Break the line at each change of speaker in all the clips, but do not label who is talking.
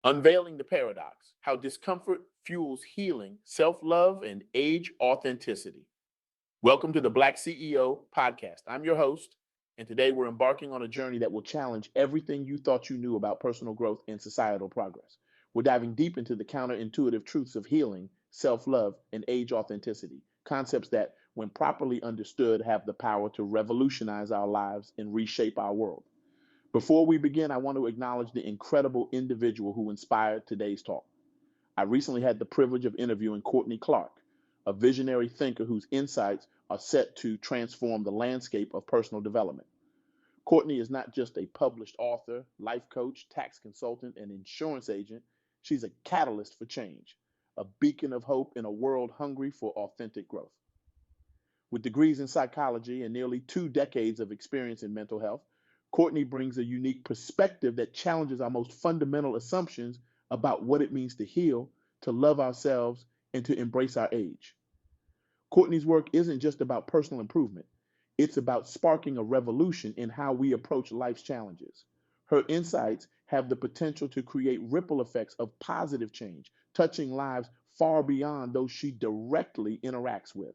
Unveiling the paradox, how discomfort fuels healing, self love, and age authenticity. Welcome to the Black CEO podcast. I'm your host, and today we're embarking on a journey that will challenge everything you thought you knew about personal growth and societal progress. We're diving deep into the counterintuitive truths of healing, self love, and age authenticity, concepts that, when properly understood, have the power to revolutionize our lives and reshape our world. Before we begin, I want to acknowledge the incredible individual who inspired today's talk. I recently had the privilege of interviewing Courtney Clark, a visionary thinker whose insights are set to transform the landscape of personal development. Courtney is not just a published author, life coach, tax consultant, and insurance agent. She's a catalyst for change, a beacon of hope in a world hungry for authentic growth. With degrees in psychology and nearly 2 decades of experience in mental health, Courtney brings a unique perspective that challenges our most fundamental assumptions about what it means to heal, to love ourselves, and to embrace our age. Courtney's work isn't just about personal improvement, it's about sparking a revolution in how we approach life's challenges. Her insights have the potential to create ripple effects of positive change, touching lives far beyond those she directly interacts with.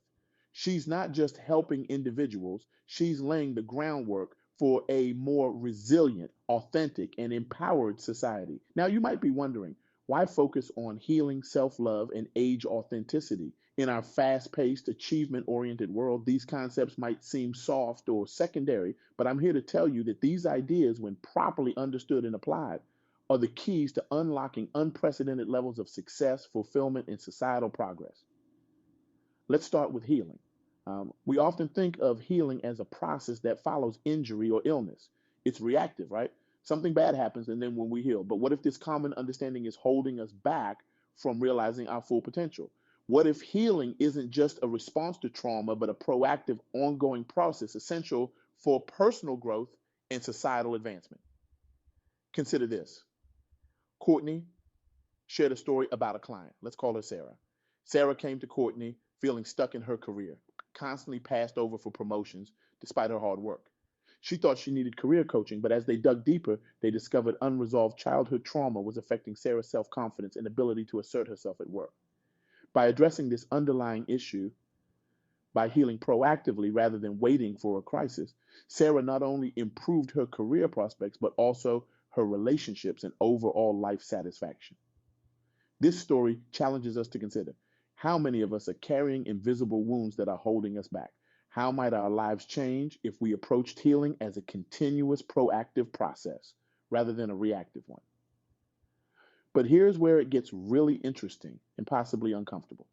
She's not just helping individuals, she's laying the groundwork for a more resilient, authentic, and empowered society. Now, you might be wondering, why focus on healing, self love, and age authenticity? In our fast paced, achievement oriented world, these concepts might seem soft or secondary, but I'm here to tell you that these ideas, when properly understood and applied, are the keys to unlocking unprecedented levels of success, fulfillment, and societal progress. Let's start with healing. We often think of healing as a process that follows injury or illness. It's reactive, right? Something bad happens and then when we heal. But what if this common understanding is holding us back from realizing our full potential? What if healing isn't just a response to trauma, but a proactive, ongoing process essential for personal growth and societal advancement? Consider this. Courtney shared a story about a client. Let's call her Sarah. Sarah came to Courtney feeling stuck in her career, constantly passed over for promotions despite her hard work. She thought she needed career coaching, but as they dug deeper, they discovered unresolved childhood trauma was affecting Sarah's self confidence and ability to assert herself at work. By addressing this underlying issue, by healing proactively rather than waiting for a crisis, Sarah not only improved her career prospects, but also her relationships and overall life satisfaction. This story challenges us to consider how many of us are carrying invisible wounds that are holding us back. How might our lives change if we approached healing as a continuous proactive process rather than a reactive one? But here's where it gets really interesting and possibly uncomfortable.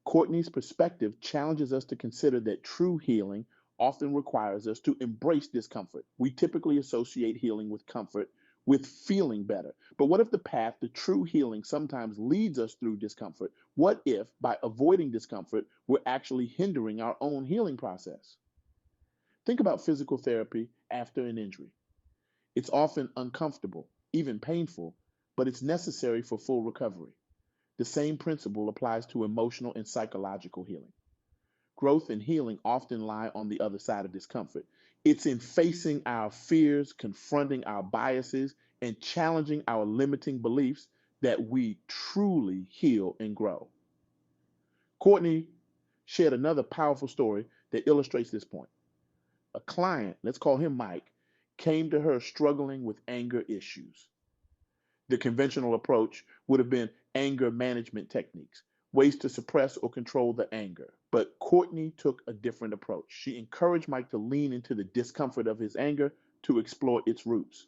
Courtney's perspective challenges us to consider that true healing often requires us to embrace discomfort. We typically associate healing with comfort, with feeling better. But what if the path to true healing sometimes leads us through discomfort? What if, by avoiding discomfort, we're actually hindering our own healing process? Think about physical therapy after an injury. It's often uncomfortable, even painful, but it's necessary for full recovery. The same principle applies to emotional and psychological healing. Growth and healing often lie on the other side of discomfort. It's in facing our fears, confronting our biases, and challenging our limiting beliefs that we truly heal and grow. Courtney shared another powerful story that illustrates this point. A client, let's call him Mike, came to her struggling with anger issues. The conventional approach would have been anger management techniques, ways to suppress or control the anger. But Courtney took a different approach. She encouraged Mike to lean into the discomfort of his anger to explore its roots.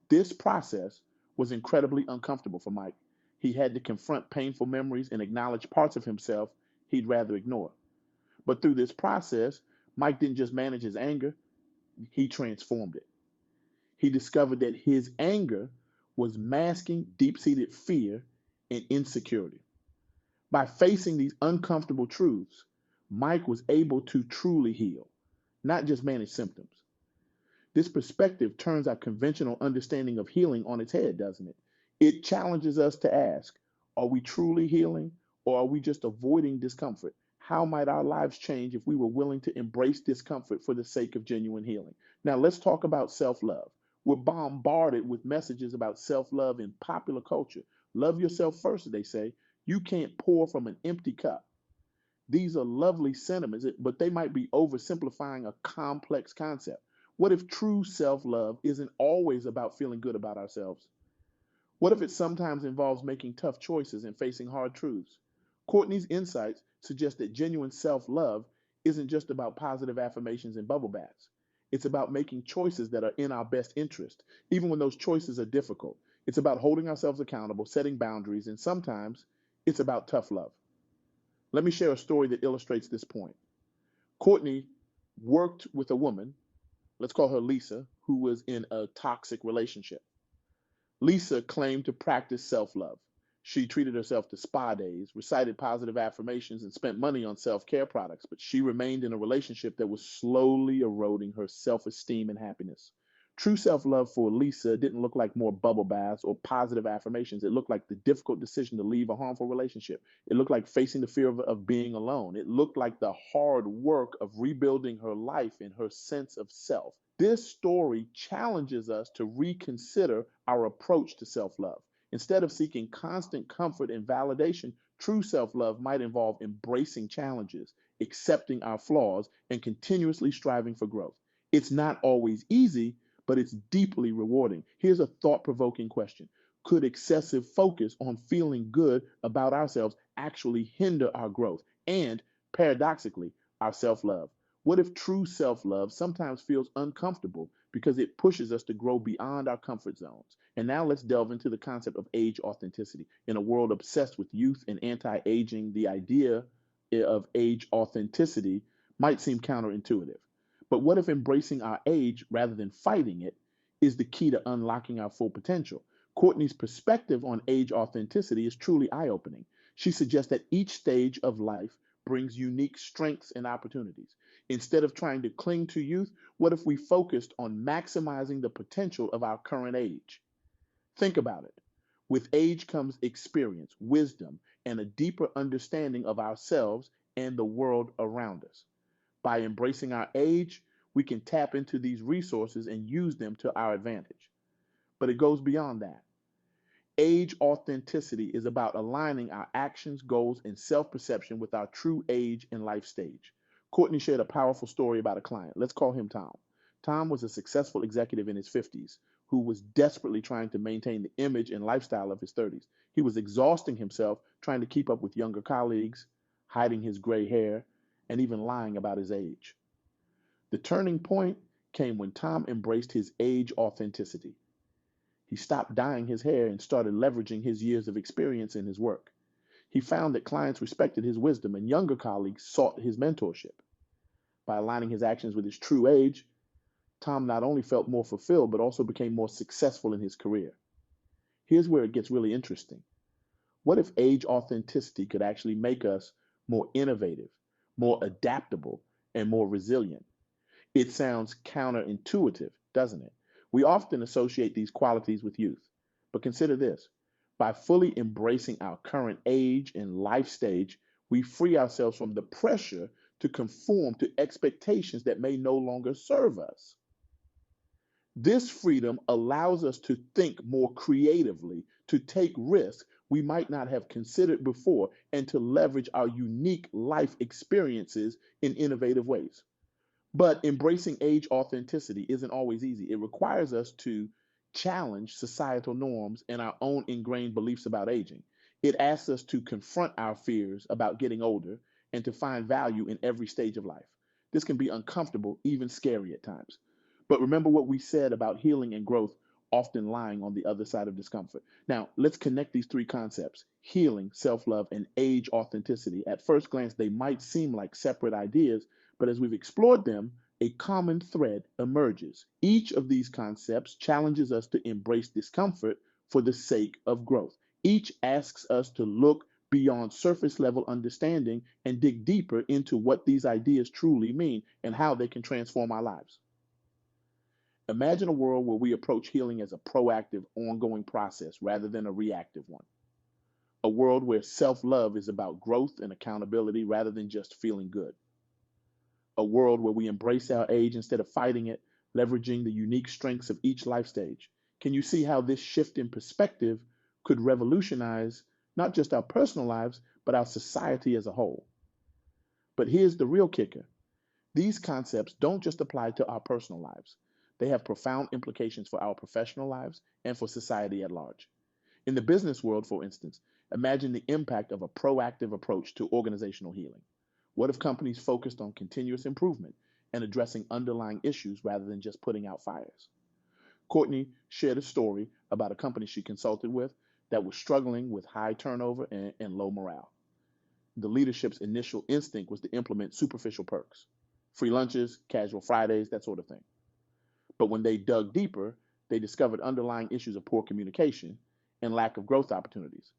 This process was incredibly uncomfortable for Mike. He had to confront painful memories and acknowledge parts of himself he'd rather ignore. But through this process, Mike didn't just manage his anger, he transformed it. He discovered that his anger was masking deep seated fear and insecurity. By facing these uncomfortable truths, Mike was able to truly heal, not just manage symptoms. This perspective turns our conventional understanding of healing on its head, doesn't it? It challenges us to ask, are we truly healing or are we just avoiding discomfort? How might our lives change if we were willing to embrace discomfort for the sake of genuine healing? Now, let's talk about self love. We're bombarded with messages about self-love in popular culture. Love yourself first, they say. You can't pour from an empty cup. These are lovely sentiments, but they might be oversimplifying a complex concept. What if true self-love isn't always about feeling good about ourselves? What if it sometimes involves making tough choices and facing hard truths? Courtney's insights suggest that genuine self love isn't just about positive affirmations and bubble baths. It's about making choices that are in our best interest, even when those choices are difficult. It's about holding ourselves accountable, setting boundaries, and sometimes it's about tough love. Let me share a story that illustrates this point. Courtney worked with a woman, let's call her Lisa, who was in a toxic relationship. Lisa claimed to practice self love. She treated herself to spa days, recited positive affirmations, and spent money on self care products, but she remained in a relationship that was slowly eroding her self esteem and happiness. True self love for Lisa didn't look like more bubble baths or positive affirmations. It looked like the difficult decision to leave a harmful relationship. It looked like facing the fear of being alone. It looked like the hard work of rebuilding her life and her sense of self. This story challenges us to reconsider our approach to self love. Instead of seeking constant comfort and validation, true self love might involve embracing challenges, accepting our flaws, and continuously striving for growth. It's not always easy, but it's deeply rewarding. Here's a thought provoking question. Could excessive focus on feeling good about ourselves actually hinder our growth and, paradoxically, our self love? What if true self love sometimes feels uncomfortable because it pushes us to grow beyond our comfort zones? And now let's delve into the concept of age authenticity. In a world obsessed with youth and anti aging, the idea of age authenticity might seem counterintuitive. But what if embracing our age rather than fighting it is the key to unlocking our full potential? Courtney's perspective on age authenticity is truly eye opening. She suggests that each stage of life brings unique strengths and opportunities. Instead of trying to cling to youth, what if we focused on maximizing the potential of our current age? Think about it. With age comes experience, wisdom, and a deeper understanding of ourselves and the world around us. By embracing our age, we can tap into these resources and use them to our advantage. But it goes beyond that. Age authenticity is about aligning our actions, goals, and self perception with our true age and life stage. Courtney shared a powerful story about a client. Let's call him Tom. Tom was a successful executive in his 50s who was desperately trying to maintain the image and lifestyle of his 30s. He was exhausting himself trying to keep up with younger colleagues, hiding his gray hair, and even lying about his age. The turning point came when Tom embraced his age authenticity. He stopped dyeing his hair and started leveraging his years of experience in his work. He found that clients respected his wisdom and younger colleagues sought his mentorship. By aligning his actions with his true age, Tom not only felt more fulfilled, but also became more successful in his career. Here's where it gets really interesting. What if age authenticity could actually make us more innovative, more adaptable, and more resilient? It sounds counterintuitive, doesn't it? We often associate these qualities with youth. But consider this. By fully embracing our current age and life stage, we free ourselves from the pressure to conform to expectations that may no longer serve us. This freedom allows us to think more creatively, to take risks we might not have considered before, and to leverage our unique life experiences in innovative ways. But embracing age authenticity isn't always easy. It requires us to challenge societal norms and our own ingrained beliefs about aging. It asks us to confront our fears about getting older and to find value in every stage of life. This can be uncomfortable, even scary at times. But remember what we said about healing and growth often lying on the other side of discomfort. Now, let's connect these three concepts: healing, self love, and age authenticity. At first glance, they might seem like separate ideas, but as we've explored them, a common thread emerges. Each of these concepts challenges us to embrace discomfort for the sake of growth. Each asks us to look beyond surface level understanding and dig deeper into what these ideas truly mean and how they can transform our lives. Imagine a world where we approach healing as a proactive, ongoing process rather than a reactive one. A world where self love is about growth and accountability rather than just feeling good. A world where we embrace our age instead of fighting it, leveraging the unique strengths of each life stage. Can you see how this shift in perspective could revolutionize not just our personal lives, but our society as a whole? But here's the real kicker. These concepts don't just apply to our personal lives. They have profound implications for our professional lives and for society at large. In the business world, for instance, imagine the impact of a proactive approach to organizational healing. What if companies focused on continuous improvement and addressing underlying issues rather than just putting out fires? Courtney shared a story about a company she consulted with that was struggling with high turnover and low morale. The leadership's initial instinct was to implement superficial perks, free lunches, casual Fridays, that sort of thing. But when they dug deeper, they discovered underlying issues of poor communication and lack of growth opportunities.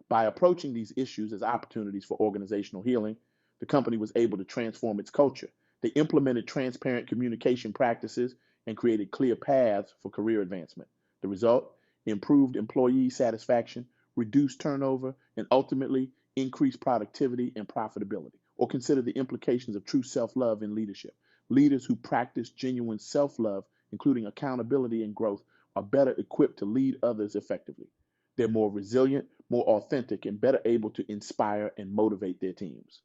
By approaching these issues as opportunities for organizational healing, the company was able to transform its culture. They implemented transparent communication practices and created clear paths for career advancement. The result? Improved employee satisfaction, reduced turnover, and ultimately increased productivity and profitability. Or consider the implications of true self-love in leadership. Leaders who practice genuine self-love, including accountability and growth, are better equipped to lead others effectively. They're more resilient, more authentic, and better able to inspire and motivate their teams.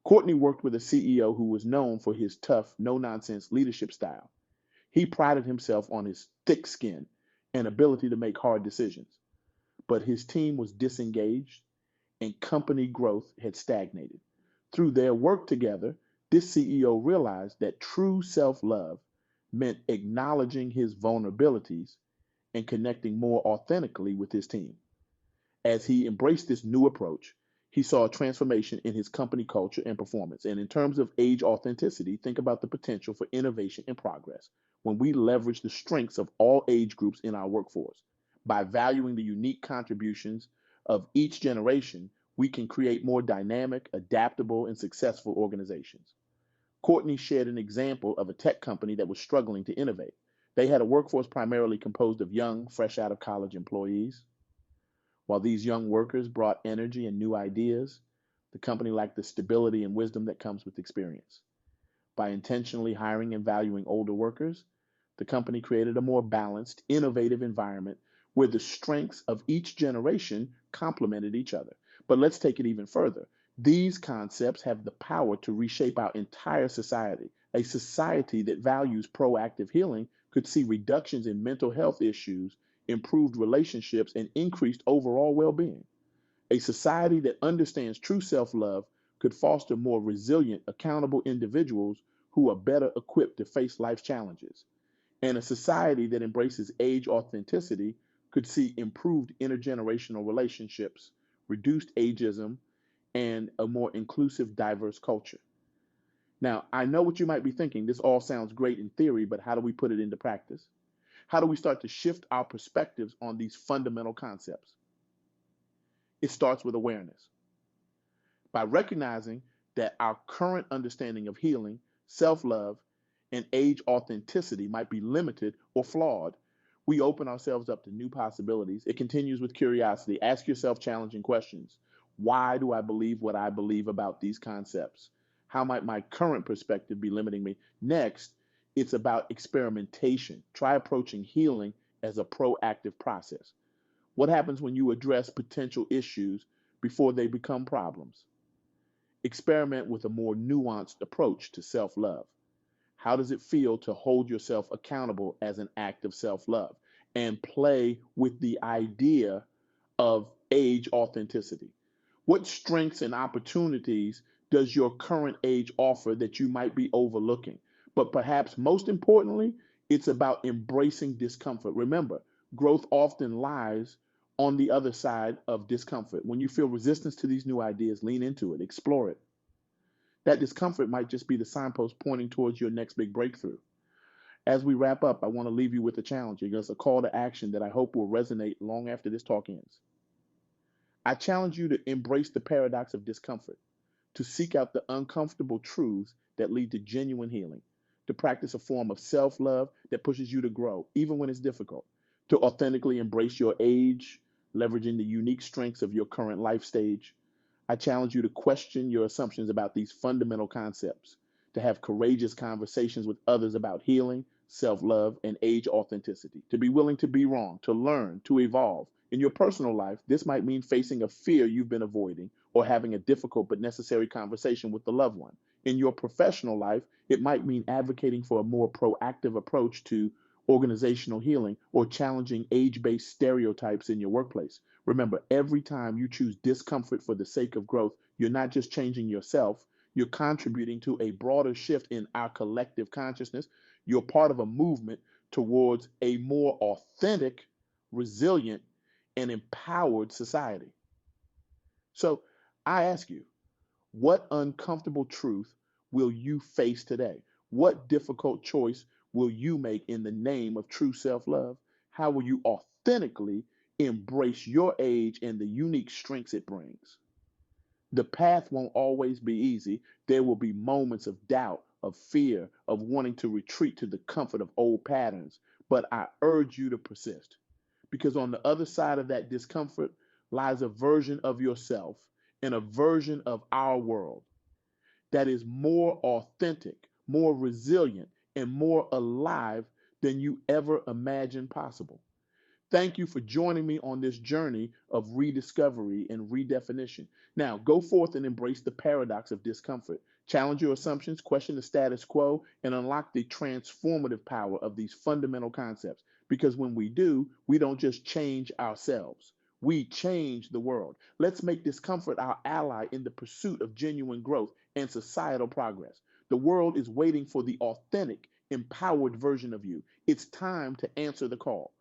Courtney worked with a CEO who was known for his tough, no-nonsense leadership style. He prided himself on his thick skin and ability to make hard decisions. But his team was disengaged and company growth had stagnated. Through their work together, this CEO realized that true self-love meant acknowledging his vulnerabilities and connecting more authentically with his team. As he embraced this new approach, he saw a transformation in his company culture and performance. And in terms of age authenticity, think about the potential for innovation and progress when we leverage the strengths of all age groups in our workforce. By valuing the unique contributions of each generation, we can create more dynamic, adaptable, and successful organizations. Courtney shared an example of a tech company that was struggling to innovate. They had a workforce primarily composed of young, fresh out of college employees. While these young workers brought energy and new ideas, the company lacked the stability and wisdom that comes with experience. By intentionally hiring and valuing older workers, the company created a more balanced, innovative environment where the strengths of each generation complemented each other. But let's take it even further. These concepts have the power to reshape our entire society. A society that values proactive healing could see reductions in mental health issues, improved relationships, and increased overall well-being. A society that understands true self-love could foster more resilient, accountable individuals who are better equipped to face life's challenges. And a society that embraces age authenticity could see improved intergenerational relationships, reduced ageism, and a more inclusive, diverse culture. Now, I know what you might be thinking. This all sounds great in theory, but how do we put it into practice? How do we start to shift our perspectives on these fundamental concepts? It starts with awareness. By recognizing that our current understanding of healing, self-love, and age authenticity might be limited or flawed, we open ourselves up to new possibilities. It continues with curiosity. Ask yourself challenging questions. Why do I believe what I believe about these concepts? How might my current perspective be limiting me? Next, it's about experimentation. Try approaching healing as a proactive process. What happens when you address potential issues before they become problems? Experiment with a more nuanced approach to self-love. How does it feel to hold yourself accountable as an act of self-love? And play with the idea of age authenticity. What strengths and opportunities does your current age offer that you might be overlooking? But perhaps most importantly, it's about embracing discomfort. Remember, growth often lies on the other side of discomfort. When you feel resistance to these new ideas, lean into it, explore it. That discomfort might just be the signpost pointing towards your next big breakthrough. As we wrap up, I want to leave you with a challenge. It's a call to action that I hope will resonate long after this talk ends. I challenge you to embrace the paradox of discomfort, to seek out the uncomfortable truths that lead to genuine healing, to practice a form of self-love that pushes you to grow, even when it's difficult, to authentically embrace your age, leveraging the unique strengths of your current life stage. I challenge you to question your assumptions about these fundamental concepts, to have courageous conversations with others about healing, self-love, and age authenticity. To be willing to be wrong, to learn, to evolve. In your personal life, this might mean facing a fear you've been avoiding or having a difficult but necessary conversation with the loved one. In your professional life, it might mean advocating for a more proactive approach to organizational healing or challenging age-based stereotypes in your workplace. Remember, every time you choose discomfort for the sake of growth, you're not just changing yourself, you're contributing to a broader shift in our collective consciousness. You're part of a movement towards a more authentic, resilient, and empowered society. So I ask you, what uncomfortable truth will you face today? What difficult choice will you make in the name of true self love? How will you authentically embrace your age and the unique strengths it brings? The path won't always be easy. There will be moments of doubt, of fear, of wanting to retreat to the comfort of old patterns. But I urge you to persist because on the other side of that discomfort lies a version of yourself and a version of our world that is more authentic, more resilient, and more alive than you ever imagined possible. Thank you for joining me on this journey of rediscovery and redefinition. Now, go forth and embrace the paradox of discomfort. Challenge your assumptions, question the status quo, and unlock the transformative power of these fundamental concepts. Because when we do, we don't just change ourselves, we change the world. Let's make discomfort our ally in the pursuit of genuine growth and societal progress. The world is waiting for the authentic, empowered version of you. It's time to answer the call.